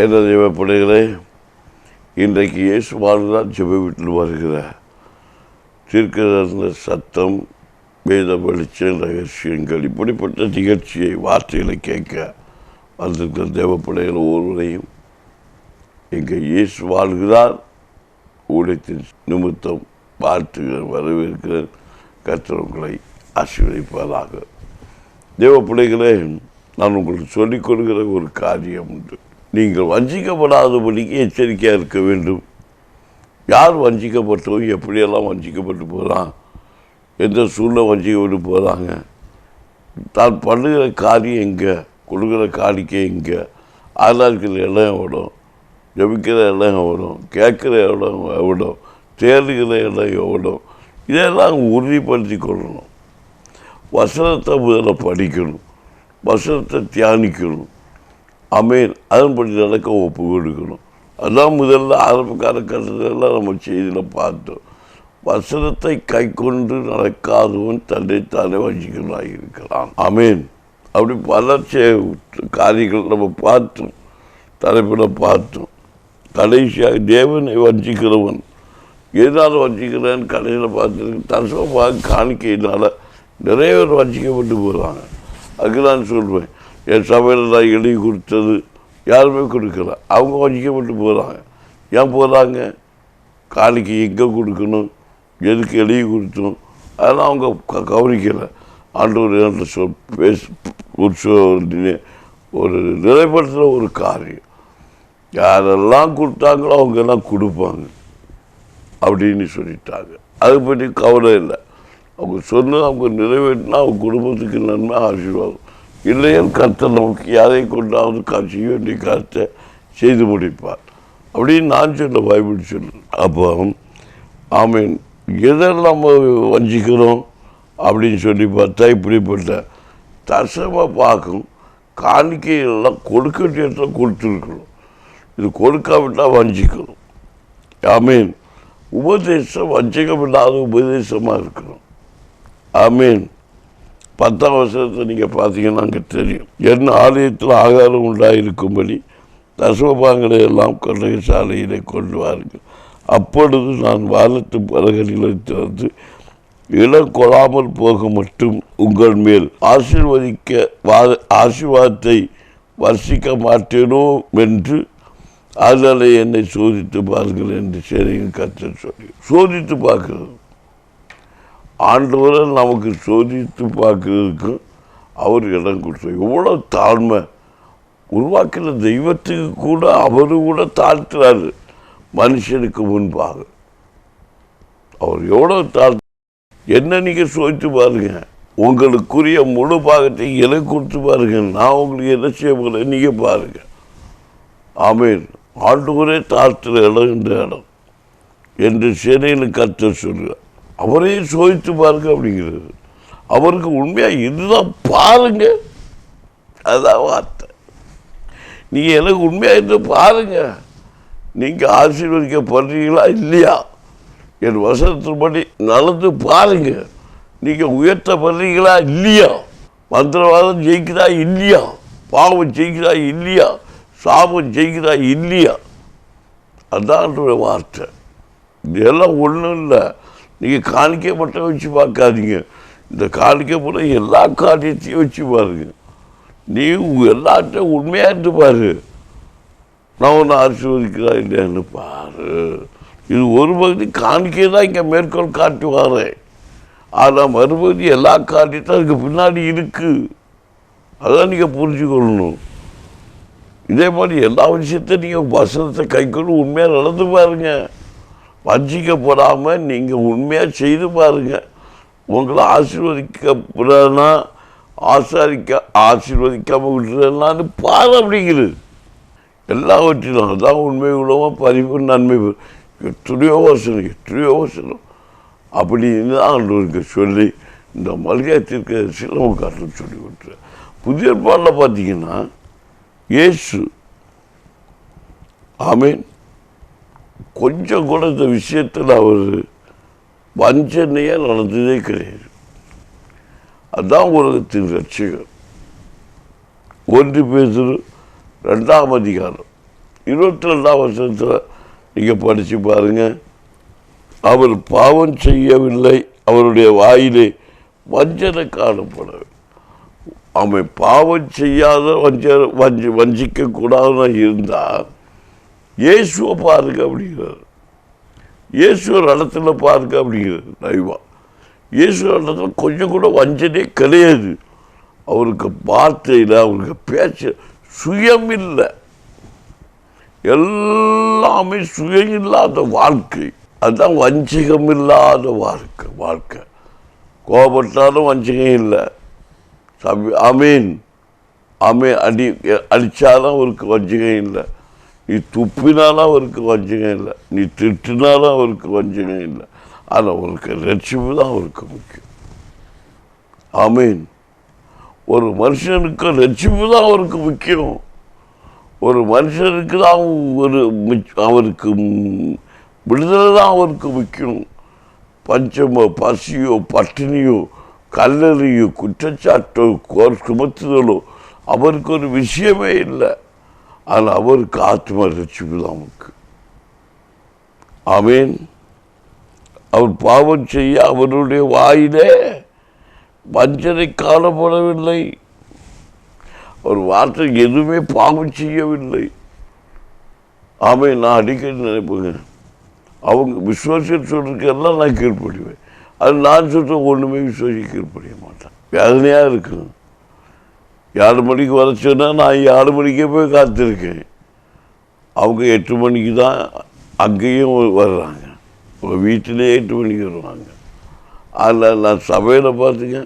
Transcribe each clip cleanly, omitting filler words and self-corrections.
என்ன தெய்வ பிள்ளைகளே, இன்றைக்கு இயேசு வாழ்ந்தால் ஜெப வீட்டில் வருகிற தீர்க்கதரிசன சத்தம், வேத வெளிச்சம், ரகசியங்கள், இப்படிப்பட்ட நிகழ்ச்சியை வார்த்தைகளை கேட்க வந்திருக்கிற தேவ பிள்ளைகள் ஒவ்வொருவரையும் எங்கள் இயேசு வாழ்கிறார் ஊழியத்தின் நிமித்தம் வாழ்த்துகிறேன், வரவேற்கிறேன். கர்த்தர் உங்களை ஆசீர்வதிப்பதாக. தேவ பிள்ளைகளே, நான் உங்களுக்கு சொல்லிக் கொடுக்கிற ஒரு காரியம் உண்டு. நீங்கள் வஞ்சிக்கப்படாதபடிக்கு எச்சரிக்கையாக இருக்க வேண்டும். யார் வஞ்சிக்கப்பட்டவங்க, எப்படியெல்லாம் வஞ்சிக்கப்பட்டு போகிறான், எந்த சூழ்நிலை வஞ்சிக்கப்பட்டு போகிறாங்க, தான் பண்ணுகிற காரியம் எங்கே, கொடுக்குற காணிக்கை எங்கே, ஆராய்க்கிற இடம் எவ்வளோ, ஜபிக்கிற இடம் எவ்வளோ, கேட்குற இடம் எவ்வளோ, தேடுகிற இடம் எவ்வளோ, இதெல்லாம் உறுதிப்படுத்தி கொள்ளணும். வசனத்தை முதல்ல படிக்கணும், வசனத்தை தியானிக்கணும். ஆமென். அதன்படி நடக்க ஒப்பு கொடுக்கணும். அதான் முதல்ல ஆரம்ப காலகட்டத்திலெல்லாம் நம்ம செய்தியில் பார்த்தோம். வசனத்தை கை கொண்டு நடக்காதவன் தன்னைத்தானே வஞ்சிக்கலாக இருக்கிறான். ஆமென். அப்படி பல காரியங்கள் நம்ம பார்த்தோம், தலைப்பில் பார்த்தோம். கடைசியாக தேவனை வஞ்சிக்கிறவன் எதனால் வஞ்சிக்கிறேன்னு கடைசியில் பார்த்துருக்கு. தசமாக காணிக்கையினால் நிறைய பேர் வஞ்சிக்கப்பட்டு போகிறாங்க. அதுக்கு நான் சொல்வேன், என் சபையில் நான் எழுதி கொடுத்தது யாருமே கொடுக்கல, அவங்க வஞ்சிக்கப்பட்டு போகிறாங்க. ஏன் போகிறாங்க? காணிக்கை எங்கே கொடுக்கணும், எதுக்கு எழுதி கொடுத்தோம், அதெல்லாம் அவங்க கவனிக்கலை. ஆண்டவர் ஒரு நிலைப்படுத்துகிற ஒரு காரியம், யாரெல்லாம் கொடுத்தாங்களோ அவங்கெல்லாம் கொடுப்பாங்க அப்படின்னு சொல்லிட்டாங்க. அதை பற்றி கவலை இல்லை. அவங்க சொன்னது அவங்க நிறைவேற்றினா அவங்க குடும்பத்துக்கு நன்மை, ஆசீர்வாதம். இல்லையன் கர்த்தர் நமக்கு யாரை கொண்டாவது செய்ய வேண்டிய காரியத்தை செய்து முடிப்பார் அப்படின்னு நான் சொல்ல பைபிள் சொல்லுறேன். அப்போ ஆமீன். எதெல்லாம் நம்ம வஞ்சிக்கிறோம் அப்படின்னு சொல்லி பார்த்தா இப்படிப்பட்ட தசமாக பார்க்கும். காணிக்கையெல்லாம் கொடுக்க வேண்டிய இடத்துல கொடுத்துருக்கணும். இது கொடுக்காவிட்டால் வஞ்சிக்கணும். ஆமீன். உபதேசம் வஞ்சிக்கப்படாத உபதேசமாக இருக்கணும். ஆமீன். 10ஆம் வசனத்தை நீங்கள் பார்த்தீங்கன்னா அங்கே தெரியும். என் ஆலயத்தில் ஆகாரம் உண்டாயிருக்கும்படி தசமபாகங்களை எல்லாம் கொண்டகை சாலையிலே கொண்டு வாருங்கள். அப்பொழுது நான் வானத்து பலகணிகளை திறந்து இடம் கொள்ளாமல் போக மட்டும் உங்கள் மேல் ஆசீர்வாதத்தை வர்ஷிக்க மாட்டேனோ என்று அதனால என்னை சோதித்து பாருங்கள் என்று சரின்னு கர்த்தர் சொல்லி சோதித்து பார்க்கிறது. ஆண்டவரை நமக்கு சோதித்து பார்க்கறதுக்கு அவர் இடம் கொடுத்தார். எவ்வளோ தாழ்மை! உருவாக்கின தெய்வத்துக்கு கூட அவரு கூட தாழ்த்துறாரு மனுஷனுக்கு முன்பாக. அவர் எவ்வளோ என்ன நீங்கள் சோதித்து பாருங்க. உங்களுக்குரிய முழு பாகத்தை எனக்கு கொடுத்து பாருங்க, நான் உங்களுக்கு என்ன செய்ய போகிறேன் நீங்கள் பாருங்க. ஆமீன். ஆண்டவரே தாழ்த்துற இடம் இந்த இடம் என்று சேனையில் கர்த்தர் சொல்கிறார். அவரே சோதித்து பாருங்க அப்படிங்கிறது. அவருக்கு உண்மையாக இதுதான் பாருங்க, அதுதான் வார்த்தை. நீங்கள் எனக்கு உண்மையாக இருந்து பாருங்க, நீங்கள் ஆசீர்வதிக்கப்படுறீங்களா இல்லையா, என் வசனத்தின்படி நடந்து பாருங்க, நீங்கள் உயர்த்தப்படுறீங்களா இல்லையா, மந்திரவாதம் ஜெயிக்கிறா இல்லையா, பாவம் ஜெயிக்கிறா இல்லையா, சாபம் ஜெயிக்கிறா இல்லையா, அதான் வார்த்தை. இதெல்லாம் ஒன்றும் இல்லை. நீங்கள் காணிக்கை மட்டும் வச்சு பார்க்காதீங்க, இந்த காணிக்கை போல எல்லா காரியத்தையும் வச்சு பாருங்க. நீ எல்லாத்தையும் உண்மையாக இருந்து பாரு, நான் ஒன்று ஆசீர்வதிக்கிறா இல்லையான்னு பாரு. இது ஒரு பகுதி காணிக்கை தான் இங்கே மேற்கோள் காட்டி வரேன். ஆனால் மறுபகுதி எல்லா காரியத்தையும் அதுக்கு பின்னாடி இருக்குது. அதான் நீங்கள் புரிஞ்சுக்கொள்ளணும். இதே மாதிரி எல்லா விஷயத்தையும் நீங்கள் வசனத்தை கைக்கொண்டு உண்மையாக நடந்து பாருங்க. வஞ்சிக்கப்படாமல் நீங்கள் உண்மையாக செய்து பாருங்கள். உங்களை ஆசீர்வதிக்கப்படனா ஆசீர்வதிக்காமல் விட்டுறனான்னு பாரு அப்படிங்கிறது. எல்லாவற்றிலும் அதான் உண்மை உள்ளவன் பரிவு நன்மை எத்தனையோ வசனம் அப்படின்னு தான் ஆண்டவருக்கு சொல்லி இந்த மல்கியாத்திற்கு சிலமுக்காட்டில் சொல்லி விட்டுறேன். புதிய ஏற்பாட்டில் பார்த்தீங்கன்னா இயேசு ஆமீன் கொஞ்சம் கூட இந்த விஷயத்தில் அவர் வஞ்சனையாக நடந்ததே கிடையாது. அதுதான் உலகத்தின் ரட்சகர். 1 பேதுரு 2ஆம் அதிகாரம் 22ஆம் வசனத்தில் நீங்கள் படித்து பாருங்கள். அவர் பாவம் செய்யவில்லை, அவருடைய வாயிலே வஞ்சனை காணப்படவில்லை. அவன் பாவம் செய்யாத வஞ்சிக்க கூடாதுன்னு இருந்தால் இயேசுவை பாருங்க அப்படிங்கிறார். இயேசுவ இடத்துல பாருங்க அப்படிங்கிறார். லைவா இயேசுவ இடத்துல கொஞ்சம் கூட வஞ்சனே கிடையாது. அவருக்கு வார்த்தையில் அவருக்கு பேச்ச சுயம் இல்லை, எல்லாமே சுயம் இல்லாத வாழ்க்கை. அதுதான் வஞ்சகம் இல்லாத வாழ்க்கை. கோபப்பட்டாலும் வஞ்சகம் இல்லை. ஆமீன் ஆமீன். அடித்தாலும் அவருக்கு வஞ்சகம் இல்லை. நீ துப்பினாலும் அவருக்கு வஞ்சகம் இல்லை. நீ திட்டினாலும் அவருக்கு வஞ்சகம் இல்லை. ஆனால் அவருக்கு ரட்சிப்பு தான் அவருக்கு முக்கியம். ஆமீன். ஒரு மனுஷனுக்கு ரட்சிப்பு தான் அவருக்கு முக்கியம். ஒரு மனுஷனுக்கு தான் அவருக்கு விடுதலை தான் அவருக்கு முக்கியம். பஞ்சமோ பசியோ பட்டினியோ கல்லறியோ குற்றச்சாட்டோ சுமத்துதலோ அவருக்கு ஒரு விஷயமே இல்லை. ஆனால் அவருக்கு ஆத்ம ரட்சிப்பு தான் முக்கியம். ஆமீன். அவர் பாவம் செய்ய அவருடைய வாயிலே வஞ்சனை காணப்படவில்லை. ஒரு வார்த்தை எதுவுமே பாவம் செய்யவில்லை. ஆமீன். நான் அடிக்கடி நினைப்பேங்க, அவங்க விசுவாசிகள் சொல்றதுக்கெல்லாம் நான் கீழ்ப்படிவேன். அது நான் சொல்ற ஒன்றுமே விசுவாசி கீழ்ப்படிய மாட்டேன். வேதனையாக இருக்குது. 7 மணிக்கு வர சொன்னால் நான் 7 மணிக்கே போய் காத்திருக்கேன். அவங்க 8 மணிக்கு தான் அங்கேயும் வர்றாங்க. உங்கள் வீட்டிலே 8 மணிக்கு வருவாங்க. அதில் நான் சபையில் பார்த்துங்க,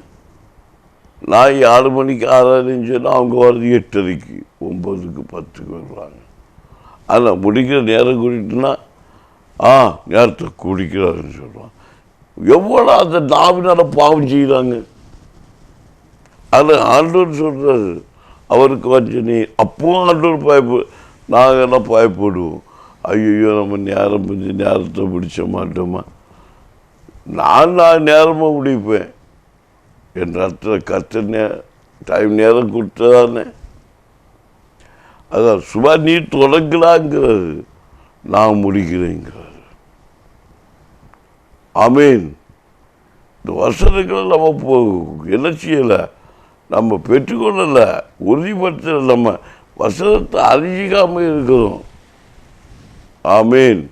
நான் 7 மணிக்கு ஆராதனைன்னு சொன்னால் அவங்க வர்றது 8:30க்கு 9க்கு 10க்கு வருவாங்க. அதில் முடிக்கிற நேரம் கூட்டிட்டுனா நேரத்தை குடிக்கிறாருன்னு சொல்கிறான். எவ்வளோ அந்த நாவினால பாவம் செய்கிறாங்க. அதில் ஆண்டவர் சொல்கிறாரு அவருக்கு வச்சு நீ அப்பவும் ஆண்டவர் நாங்கள் எல்லாம் பயப்படுவோம். ஐயோ நம்ம நேரத்தை பிடிச்ச மாட்டோமா? நான் நேரமாக முடிப்பேன். என் கற்ற நேரம் கொடுத்ததானே. அதான் சும்மா நீ தொடங்கலாங்கிறாரு, நான் முடிக்கிறேங்கிறாரு. ஆமீன். இந்த வசனங்களை நம்ம என்ன செய்யலை, நம்ம பெற்றுக்கொள்ளலை, உறுதிப்படுத்தலை. நம்ம வசனத்தை அறிஞ்சிக்காமல் இருக்கிறோம். ஆமீன்.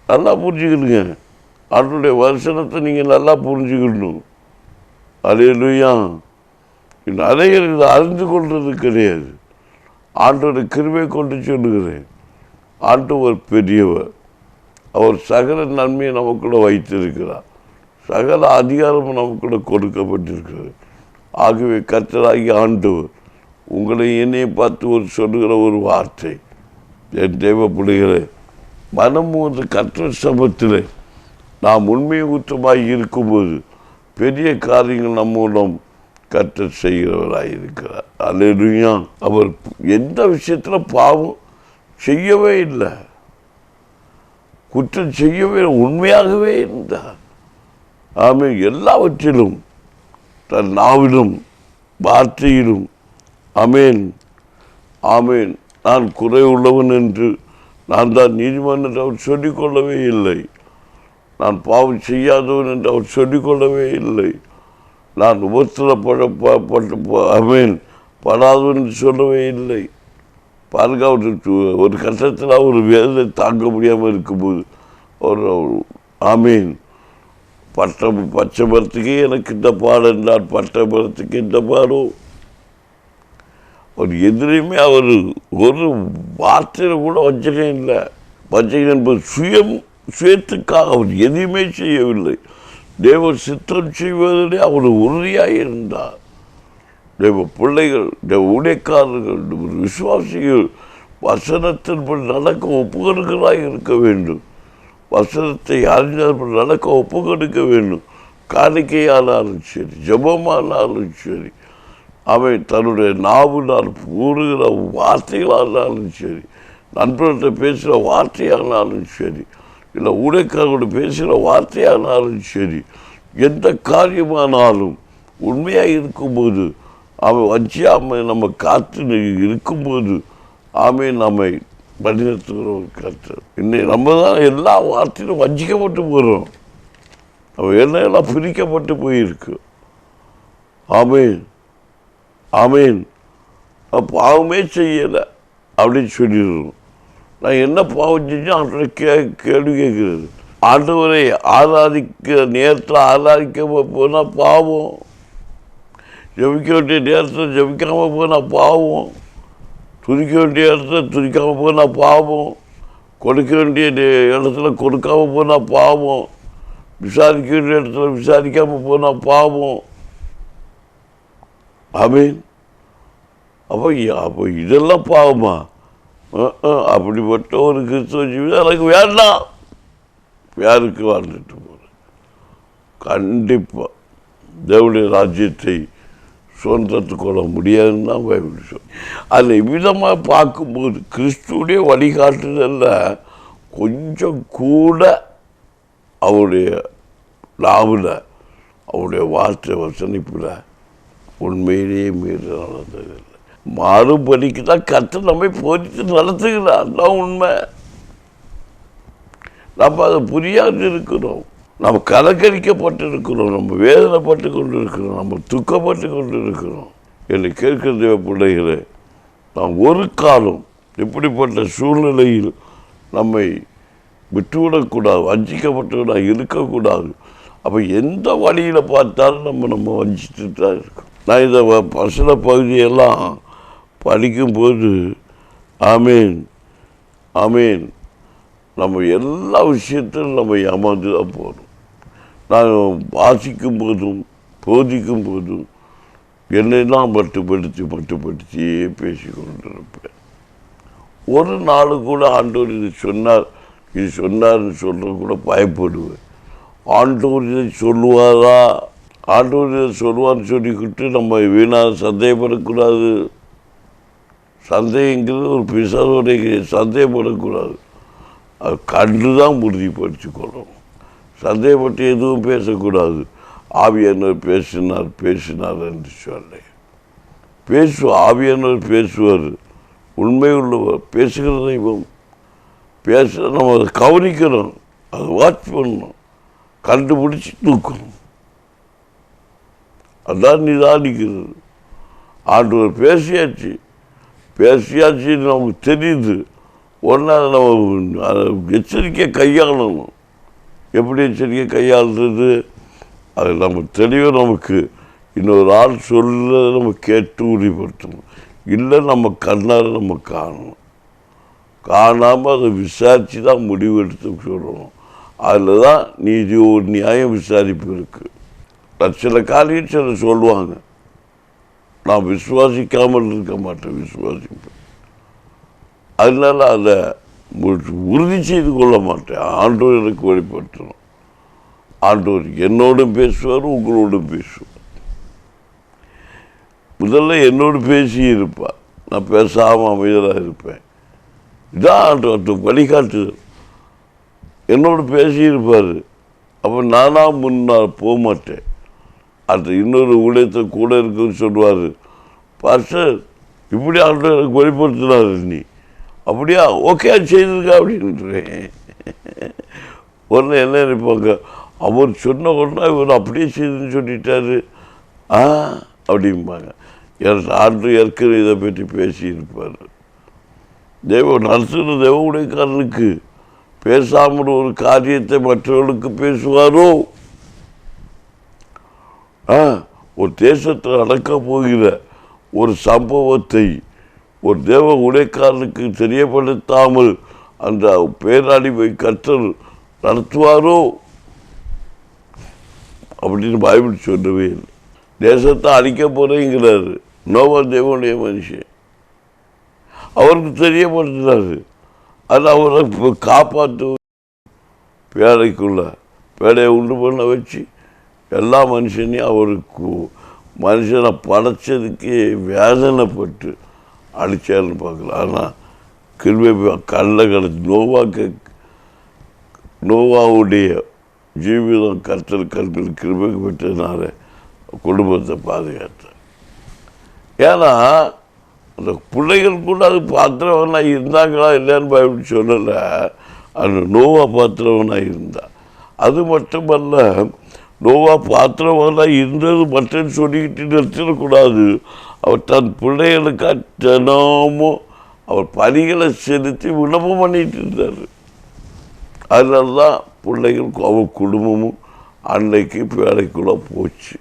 நல்லா புரிஞ்சுக்கிடுங்க. அவருடைய வசனத்தை நீங்கள் நல்லா புரிஞ்சுக்கிடணும். அல்லேலூயா. நிறைய இதை அறிந்து கொள்வது கிடையாது. ஆண்டோடைய கிருபையை கொண்டு சொல்லுகிறேன். ஆண்டவர் பெரியவர். அவர் சகல நன்மையை நமக்குள்ள வைத்திருக்கிறார். சகல அதிகாரமும் நமக்குள்ள கொடுக்கப்பட்டிருக்கிறது. ஆகவே கர்த்தராகிய ஆண்டவர் உங்களை என்னையை பார்த்து சொல்லுகிற ஒரு வார்த்தை, என் தேவ பிள்ளைகளே, மனமூன்று கர்த்தர் சமத்தில் நாம் உண்மை ஊற்றமாய் இருக்கும்போது பெரிய காரியங்கள் நம்ம மூலம் கர்த்தர் செய்கிறவராக இருக்கிறார். அல்லேலூயா. அவர் எந்த விஷயத்தில் பாவம் செய்யவே இல்லை, குற்றம் செய்யவே உண்மையாகவே இருந்தார். ஆமீன். எல்லாவற்றிலும் தன் நாவிலும் வார்த்தையிலும் ஆமேன் ஆமேன் நான் குறை உள்ளவன் என்று நான் தான் நீதிமான் என்று அவர் சொல்லிக்கொள்ளவே இல்லை. நான் பாவம் செய்யாதவன் என்று அவர் சொல்லிக்கொள்ளவே இல்லை. நான் ஆமேன் படாதவன் என்று சொல்லவே இல்லை. பாருங்க, ஒரு கட்டத்தில் அவர் வேதனை தாங்க முடியாமல் இருக்கும்போது அவர் ஆமீன் பச்சை மரத்துக்கு எனக்கு இந்த பாடம் என்றார், பட்டை மரத்துக்கு இந்த பாடம். அவர் எதிரையுமே அவர் ஒரு வார்த்தையில் கூட வஞ்சகம் இல்லை. வஞ்சகம் என்பது சுயத்துக்காக அவர் எதையுமே செய்யவில்லை. தேவ சித்தம் செய்வதிலே அவர் உறுதியாக இருந்தார். தேவ பிள்ளைகள், தேவ ஊழியக்காரர்கள், விசுவாசிகள் வசனத்தின்படி நடக்க ஒப்புக்கொடுக்கலாக இருக்க வேண்டும். வசனத்தை அறிஞர்கள் நடக்க ஒப்புக்கொடுக்க வேண்டும். காணிக்கையானாலும் சரி, ஜபமானாலும் சரி, அவை தன்னுடைய நாவினால் கூறுகிற வார்த்தைகளானாலும் சரி, நண்பர்கிட்ட பேசுகிற வார்த்தையானாலும் சரி, இல்லை ஊழியக்காரர்களோட பேசுகிற வார்த்தையானாலும் சரி, எந்த காரியமானாலும் உண்மையாக இருக்கும்போது அவன் வஞ்சியாமை நம்ம காத்து இருக்கும்போது நம்மை வழிநடத்துகிற ஒரு கர்த்தர். இன்னைக்கு நம்ம தான் எல்லா வார்த்தையிலும் வஞ்சிக்கப்பட்டு போகிறோம். நம்ம எல்லாம் பிரிக்கப்பட்டு போயிருக்கு. ஆமேன் ஆமேன். பாவமே செய்யலை அப்படின்னு சொல்லிடுறோம். நான் என்ன பாவம் செஞ்சேன் அவர்கிட்ட கேள்வி கேட்குறது. ஆண்டவரை ஆராதிக்க நேரத்தில் ஆராதிக்க போனால் பாவம், ஜபிக்க வேண்டிய நேரத்தில் ஜபிக்காமல் போனால் பாவம், துதிக்க வேண்டிய இடத்துல துதிக்காமல் போனால் பாவம், கொடுக்க வேண்டிய இடத்துல கொடுக்காமல் போனால் பாவம், விசாரிக்க வேண்டிய இடத்துல விசாரிக்காமல் போனால் பாவம். ஆமீன். அப்போ இதெல்லாம் பாவமா? அப்படிப்பட்ட ஒரு கிறிஸ்துவ ஜீவிதம் எனக்கு வேண்டாம். யாருக்கு வாழ்ந்துட்டு போகிறேன்? கண்டிப்பாக தேவனுடைய ராஜ்யத்தை சுதந்திரத்து கொள்ள முடியாதுன்னு தான் பைபிள் சொல்லி. அதில் இவ்விதமாக பார்க்கும்போது கிறிஸ்துடைய வழிகாட்டுதலில் கொஞ்சம் கூட அவருடைய நாவில் அவருடைய வார்த்தை வசனிப்பில் உண்மையிலேயே மீறி நடந்ததில்லை. மாறுபடிக்கு தான் கர்த்தர் நம்மை போதித்து நடத்துகிறார். அதுதான் உண்மை. நம்ம அதை புரியாது இருக்கிறோம். நம்ம கலக்கரிக்கப்பட்டு இருக்கிறோம், நம்ம வேதனைப்பட்டு கொண்டு இருக்கிறோம், நம்ம துக்கப்பட்டு கொண்டு இருக்கிறோம். என்னை கேட்கிற தேவ பிள்ளைகளே, நாம் ஒரு காலம் இப்படிப்பட்ட சூழ்நிலையில் நம்மை விட்டுவிடக்கூடாது, வஞ்சிக்கப்பட்டு இருக்கக்கூடாது. அப்போ எந்த வழியில் பார்த்தாலும் நம்ம வஞ்சிட்டு தான் இருக்கோம். நான் இந்த வசன பகுதியெல்லாம் படிக்கும்போது ஆமீன் ஆமீன், நம்ம எல்லா விஷயத்திலும் நம்ம ஏமாந்து தான் போகிறோம். நான் வாசிக்கும் போதும் போதிக்கும் போதும் என்னெல்லாம் மட்டுப்படுத்தியே பேசி கொண்டிருப்பேன். ஒரு நாள் கூட ஆண்டவர் இது சொன்னார்னு சொல்கிற கூட பயப்படுவேன். ஆண்டவர் இதை சொல்லுவாரா, ஆண்டவர் இதை சொல்லுவார்னு சொல்லிக்கிட்டு நம்ம வீணாக சந்தேகப்படக்கூடாது. சந்தேகங்கிறது ஒரு பிசாசுடைய சந்தேகப்படக்கூடாது. அது கண்டு தான் உறுதிப்படுத்தி கொள்ளணும். சந்தேகப்பட்டு எதுவும் பேசக்கூடாது. ஆவியானவர் பேசினார் என்று சொல்ல ஆவியானவர் பேசுவார். உண்மை உள்ளவர், பேசுகிற தெய்வம். நம்ம அதை கவனிக்கிறோம், அதை வாட்ச் பண்ணணும், கண்டுபிடிச்சி தூக்கணும். அதான் நிதானிக்கிறது. ஆண்டவர் பேசியாச்சு நமக்கு தெரியுது. உடனே நம்ம எச்சரிக்கை கையாளணும். எப்படி எச்சரிக்கை கையாளுறது? அது நம்ம தெளிவாக நமக்கு இன்னொரு ஆள் சொல்ல நம்ம கேட்டு உறுதிப்படுத்தணும். இல்லை நம்ம கண்ணால் நம்ம காணாமல் அதை விசாரித்து தான் முடிவெடுத்து சொல்லணும். அதில் தான் நீதி ஒரு நியாயம் விசாரிப்பு இருக்குது. சில காரியம் சில சொல்லுவாங்க, நான் விசுவாசிக்காமல் இருக்க மாட்டேன், விசுவாசிப்பேன். அதனால் அதை உறுதி செய்து கொள்ள மாட்டேன். ஆண்டவர் எனக்கு வெளிப்படுத்தணும். ஆண்டவர் என்னோடும் பேசுவார், உங்களோடும் பேசுவார். முதல்ல என்னோடு பேசி இருப்பார், நான் பேசாமல் அமைதியாக இருப்பேன். இதான் ஆண்டவர் வழிகாட்டுதல். என்னோடு பேசியிருப்பார். அப்போ நானாக முன்னால் போக மாட்டேன். அது இன்னொரு ஊழியத்தை கூட இருக்குன்னு சொல்லுவார், பாஸ்டர் இப்படி ஆண்டவர் எனக்கு வெளிப்படுத்தினார், நீ அப்படியா, ஓகே செய்திருக்கா அப்படின்றேன். உடனே என்ன நினைப்பாங்க, அவர் சொன்ன உடனே இவர் அப்படியே செய்துன்னு சொல்லிட்டாரு அப்படிம்பாங்க. ஆண்டு ஏற்கனவே இதை பற்றி பேசியிருப்பார். நடத்துகிற தேவ உடைக்காரனுக்கு பேசாமல் ஒரு காரியத்தை மற்றவர்களுக்கு பேசுவாரோ? ஒரு தேசத்தில் நடக்க போகிற ஒரு சம்பவத்தை ஒரு தேவ உடைக்காரனுக்கு தெரியப்படுத்தாமல் அந்த பேரழிவை கர்த்தர் நடத்துவாரோ அப்படின்னு பைபிள் சொல்லவே இல்லை. தேசத்தை அழிக்க போகிறேங்கிறாரு நோவா, தேவனுடைய மனுஷன். அவருக்கு தெரியப்படுத்துறாரு. அது அவரை காப்பாற்று பேடையை உண்டு பண்ண வச்சு எல்லா மனுஷனையும் அவருக்கு மனுஷனை படைச்சதுக்கே வேதனைப்பட்டு அழிச்சாருன்னு பார்க்கலாம். ஆனால் கிருபை கல்லை கிடச்சி நோவாவுடைய ஜீவிதம் கர்த்தர் கண்கள் கிருபை பெற்றதுனால குடும்பத்தை பாதுகாத்தார். ஏன்னா அந்த பிள்ளைகள் கூட அது பாத்திரவனாக இருந்தாங்களா இல்லையான்னு பைபிள் சொல்லலை. அது நோவா பாத்திரவனாக இருந்தா. அது மட்டுமல்ல, நோவா பாத்திரவனாக இருந்தது மட்டும் சொல்லிக்கிட்டு நிறுத்திடக்கூடாது. அவர் தன் பிள்ளைகளுக்காக தினமும் அவர் பணிகளை செலுத்தி விண்ணப்பம் பண்ணிட்டு இருந்தார். அதனால தான் பிள்ளைகள் அவர் குடும்பமும் அன்னைக்கு வேலைக்குள்ளே போச்சு,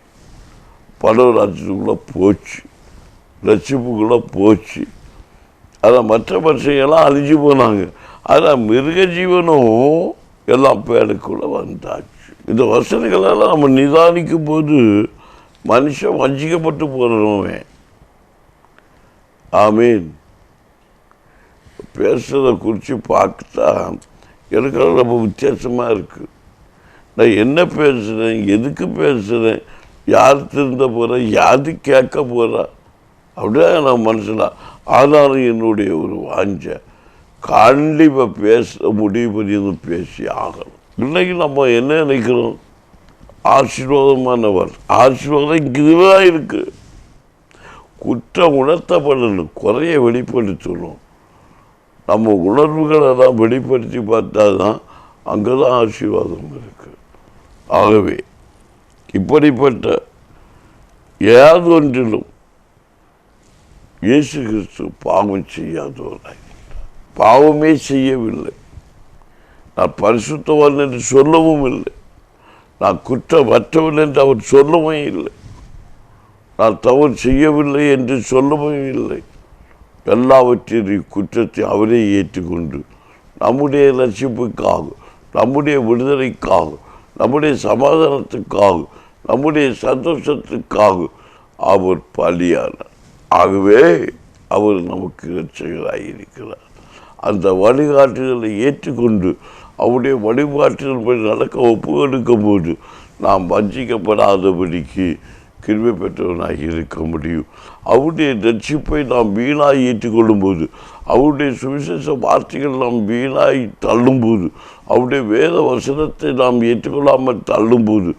படவராட்சிக்குள்ளே போச்சு, லட்சிப்புக்குள்ளே போச்சு. அதான் மற்ற மனுஷங்கள்லாம் அழிஞ்சு போனாங்க. அதான் மிருக ஜீவனும் எல்லாம் பேருக்குள்ளே வந்தாச்சு. இந்த வசனங்களெல்லாம் நம்ம நிதானிக்கும் போது மனுஷன் வஞ்சிக்கப்பட்டு போகிறவன். ஆமீன். பேசுறதை குறித்து பார்த்தா எனக்கு ரொம்ப வித்தியாசமாக இருக்குது. நான் என்ன பேசுகிறேன், எதுக்கு பேசுகிறேன், யார் திருந்த போகிறேன், யாரு கேட்க போகிறா அப்படியே நான் மனசில். ஆனாலும் என்னுடைய ஒரு வாஞ்ச கண்டிப்பாக பேச முடிவு பண்ணி பேசி ஆகணும். இன்னைக்கு நம்ம என்ன நினைக்கிறோம், ஆசீர்வாதமானவர். ஆசீர்வாதம் இங்கேதான் இருக்குது. குற்றம் உணர்த்தப்படணும், குறைய வெளிப்படுத்தணும். நம்ம உணர்வுகளை எல்லாம் வெளிப்படுத்தி பார்த்தா தான் அங்கே தான் ஆசீர்வாதம் இருக்குது. ஆகவே இப்படிப்பட்ட ஏதொன்றிலும் இயேசு கிறிஸ்து பாவம் செய்யாதவராய், பாவமே செய்யவில்லை. நான் பரிசுத்தவான் என்று சொல்லவும் இல்லை, நான் குற்றமற்றவன் என்று அவர் சொல்லவும் இல்லை, நான் தவறு செய்யவில்லை என்று சொல்லவும் இல்லை. எல்லாவற்றின் குற்றத்தை அவரே ஏற்றுக்கொண்டு நம்முடைய ரட்சிப்புக்காக, நம்முடைய விடுதலைக்காக, நம்முடைய சமாதானத்துக்காக, நம்முடைய சந்தோஷத்துக்காக அவர் பலியானார். ஆகவே அவர் நமக்கு இரட்சகராயிருக்கிறார். அந்த வழிகாட்டுதலை ஏற்றுக்கொண்டு அவருடைய வழிபாட்டுகள் நடக்க ஒப்புக்கொடுக்கும் போது நாம் வஞ்சிக்கப்படாதபடிக்கு கிருபை பெற்றவனாக இருக்க முடியும். அவருடைய ரட்சிப்பை நாம் வீணாய் ஏற்றுக்கொள்ளும் போது, அவருடைய சுவிசேஷ வார்த்தைகள் நாம் வீணாய் தள்ளும்போது, அவருடைய வேத வசனத்தை நாம் ஏற்றுக்கொள்ளாமல் தள்ளும்போது,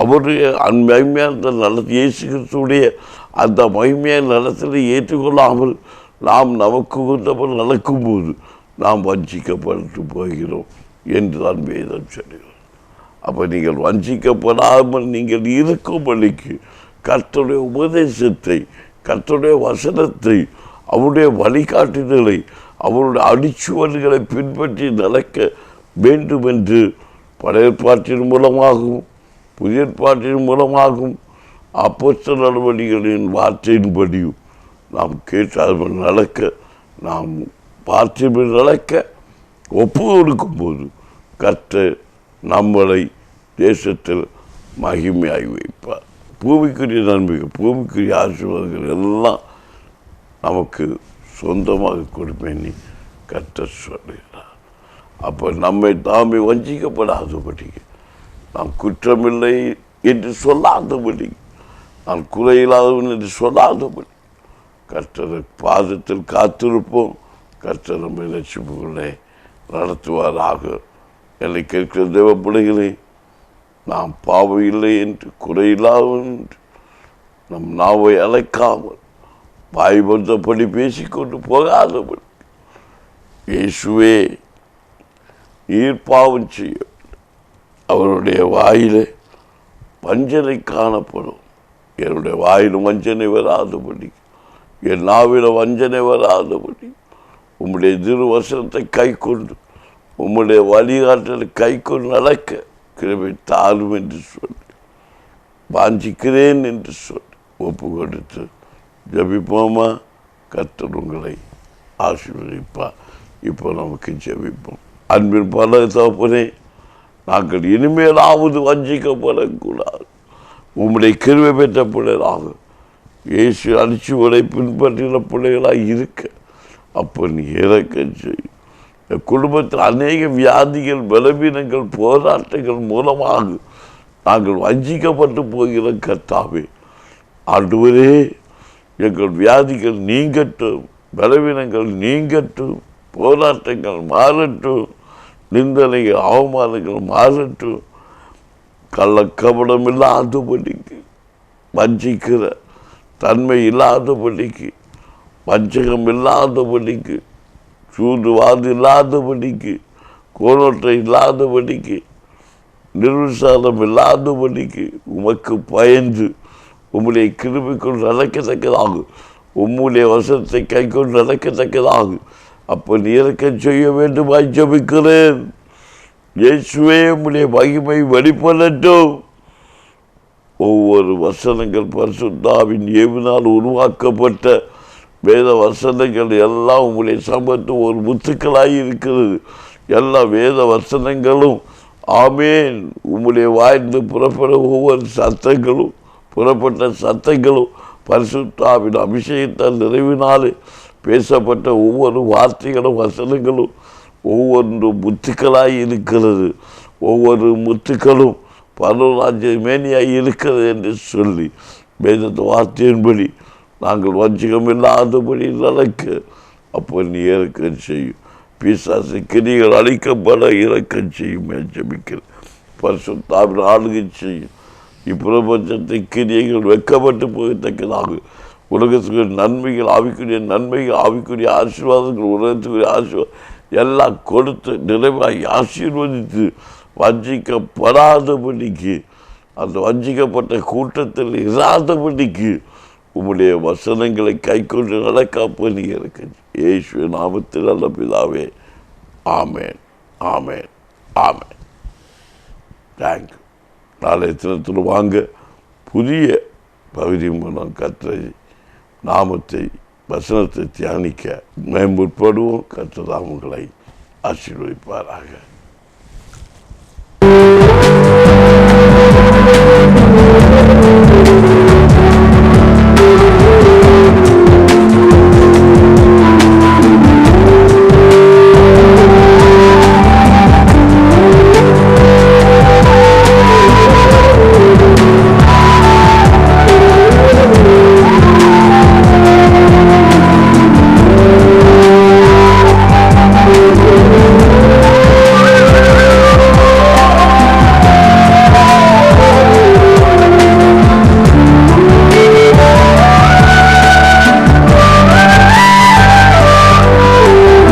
அவருடைய மகிமையான நடத்த இயேசு கிறிஸ்துடைய அந்த மகிமையான நடத்தலை ஏற்றுக்கொள்ளாமல் நாம் நமக்கு உகந்தபடி நடக்கும்போது நாம் வஞ்சிக்கப்பட்டு போகிறோம் என்று தான் வேதம் சொல்கிறோம். அப்போ நீங்கள் வஞ்சிக்கப்படாமல் நீங்கள் இருக்கும்படிக்கு கர்த்தருடைய உபதேசத்தை, கர்த்தருடைய வசனத்தை, அவருடைய வழிகாட்டுதலை, அவருடைய அடிச்சுவடுகளை பின்பற்றி நடக்க வேண்டும் என்று பழைய ஏற்பாட்டின் மூலமாகவும் புதிய ஏற்பாட்டின் மூலமாகவும் அப்போஸ்தலர் நடவடிக்கைகளின் வார்த்தையின்படியும் நாம் கேட்டு நடக்க, நாம் வார்த்தையின்படி நடக்க ஒப்பு கொடுக்கும்போது கர்த்தர் நம்மளை தேசத்தில் மகிமையாகி வைப்பார். பூமிக்குரிய நன்மைகள், பூமிக்குரிய ஆசீர்வாதங்கள் எல்லாம் நமக்கு சொந்தமாக கொடுப்பேன்னு கர்த்தர் சொல்கிறார். அப்போ நம்மை தாமே வஞ்சிக்கப்படாதபடி, நாம் குற்றமில்லை என்று சொல்லாதபடி, நான் குறையில்லாதவன் என்று சொல்லாதபடி கர்த்தர் பாதத்தில் காத்திருப்போம். கர்த்தர் நம்மை ரட்சிப்புகளை நடத்துவாராக. என்னை கேட்கிற தேவ பிள்ளைகளே, நாம் பாவம் இல்லை என்று, குறையில்லாதவன் என்று நம் நாவை அழைக்காமல் வாய் வந்தபடி பேசிக்கொண்டு போகாதபடி, இயேசுவே நீர் பாவம் செய்ய அவருடைய வாயிலே வஞ்சனை காணப்படும். என்னுடைய வாயிலும் வஞ்சனை வராதபடி, என் நாவில வஞ்சனை வராதபடி உம்முடைய திருவசனத்தை கை கொண்டு, உம்முடைய வழிகாட்டலை கை கொண்டு நடக்க கிருபை தாரும் என்று சொல்லி, வாஞ்சிக்கிறேன் என்று சொல்லி ஒப்பு கொடுத்து ஜெபிப்போமா? கர்த்தர் உங்களை ஆசீர்வதிப்பார். இப்போ நமக்கு ஜெபிப்போம். அன்பின் பல தகப்பனே, நாங்கள் இனிமேலாவது வஞ்சிக்கப்படக்கூடாது. உம்முடைய கிருபை பெற்ற பிள்ளைகளாக, இயேசு அடிச்சுவடை பின்பற்றின பிள்ளைகளாக இருக்க அப்போ நீ இறக்கம் செய்யும். குடும்பத்தில் அநேக வியாதிகள், பலவீனங்கள், போராட்டங்கள் மூலமாக நாங்கள் வஞ்சிக்கப்பட்டு போகிற கர்த்தாவே, ஆண்டவரே, எங்கள் வியாதிகள் நீங்கட்டும், பலவீனங்கள் நீங்கட்டும், போராட்டங்கள் மாறட்டும், நிந்தனைகள், அவமானங்கள் மாறட்டும். கள்ளக்கபடம் இல்லாதபடிக்கு, வஞ்சிக்கிற தன்மை இல்லாதபடிக்கு வஞ்சகம் இல்லாதபடிக்கு, சூதுவாது இல்லாதபடிக்கு, கோலோற்றை இல்லாதபடிக்கு, நிர்விசாரம் இல்லாதபடிக்கு உமக்கு பயந்து உம்முடைய கிருபைக்குள் நடக்கத்தக்கதாக, உம்முடைய வசனத்தை கைக்கொண்டு நடக்கத்தக்கதாக அப்போ நீ இறக்கம் செய்ய வேண்டுமாய் ஜெபிக்கிறேன். இயேசுவே, உம்முடைய மகிமை வெளிப்படட்டும். ஒவ்வொரு வசனங்கள் பரிசுத்தாவின் ஏவினால் உருவாக்கப்பட்ட வேத வசனங்கள் எல்லாம் உங்களுடைய சமத்து ஒரு முத்துக்களாய் இருக்கிறது. எல்லா வேத வசனங்களும் ஆமேன் உம்முடைய வாய்ந்து புறப்பட ஒவ்வொரு சத்தங்களும் புறப்பட்ட சத்தங்களும் பரிசுத்தாவின் அபிஷேகத்தால் நிறைவினாலே பேசப்பட்ட ஒவ்வொரு வார்த்தைகளும் வசனங்களும் ஒவ்வொன்று முத்துக்களாய் இருக்கிறது. ஒவ்வொரு முத்துக்களும் பரலோராஜ்ய மேனியாய் இருக்கிறது என்று சொல்லி வேத வார்த்தையின்படி நாங்கள் வஞ்சகம் இல்லாதபடி நடக்க அப்போ நீ இறக்கம் செய்யும். பிசாசு கிரிகள் அழிக்கப்பட இறக்கம் செய்யும். ஜெபிக்கிறேன். பரிசுத்தாவின் ஆளுகை செய்யும். இப்பிரபஞ்சத்தை கிரியைகள் வெட்கப்பட்டு போகத்தக்கதாக உலகத்துக்கு நன்மைகள் ஆவிக்குரிய நன்மைகள் ஆவிக்குரிய ஆசீர்வாதங்கள் உலகத்துக்குரிய ஆசீர்வாதம் எல்லாம் கொடுத்து நிறைவாய் ஆசீர்வதித்து வஞ்சிக்கப்படாதபடிக்கு அந்த வஞ்சிக்கப்பட்ட கூட்டத்தில் இராதபடிக்கு உம்முடைய வசனங்களை கை கொண்டு நடக்க நீ இருக்கு. இயேசு நாமத்தில் நல்ல பிதாவே. ஆமேன், ஆமேன், ஆமேன். தேங்க்யூ. நாளைய தினத்தில் வாங்க புதிய பகுதி மூலம் கர்த்தரை நாமத்தை வசனத்தை தியானிக்க மேம்படுவோம். கர்த்தர் உங்களை ஆசீர்வதிப்பாராக.